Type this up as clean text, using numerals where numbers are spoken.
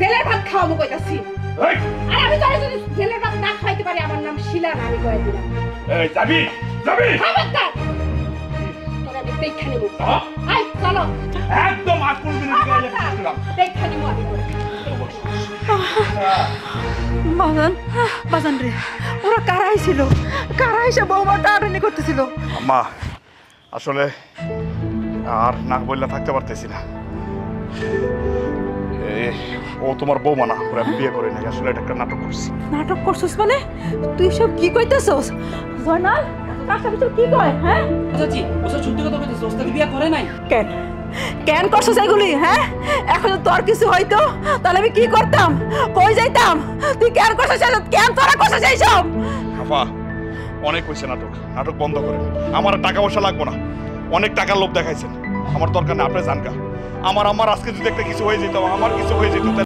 জেলের ভাত খাওয়াবো কইতাছি। আর আমি তোরে যদি জেলের ভাত না খাইতে পারি আমার নাম শিলা না, আমি কয়ে দিলাম। এই যাবি যাবি খবরদার তোরে আমি দেখা নেব। আই চলো একদম আকুল দিনে গেলে দিলাম দেখা নেব আমি তোরে। বাজান বাজান রে, ওরা কারা আইছিল? কারা এসে বৌমা টানাটানি করতেছিল? আম্মা আসলে আর না বললে থাকতে পারতেছি না। ও তোমার বৌমা না, ওরা বিয়ে করে নাই, আসলে এটা একটা নাটক করছি। নাটক করছিস মানে? তুই সব কি কইতেছস? জয়নাল কাকা ভিতর কি কয়? হ্যাঁ চাচি ওসব সত্যি কথা কইতেছে, ওস্তাদি বিয়া করে নাই। কেন কেন করছিস এগুলি? হ্যাঁ এখন তোর কিছু হইতো তাহলে আমি কি করতাম, কই যাইতাম? তুই কেন করছিস? কেন তোরা করছিস এইসব? আপা অনেক হয়েছে নাটক, নাটক বন্ধ করেন। আমার টাকা পয়সা লাগবো না, অনেক টাকার লোভ দেখাইছেন, আমার দরকার নেই, আপনি জানকা। আমার আজকে যদি একটা কিছু হয়ে যেত, আমার কিছু হয়ে যেত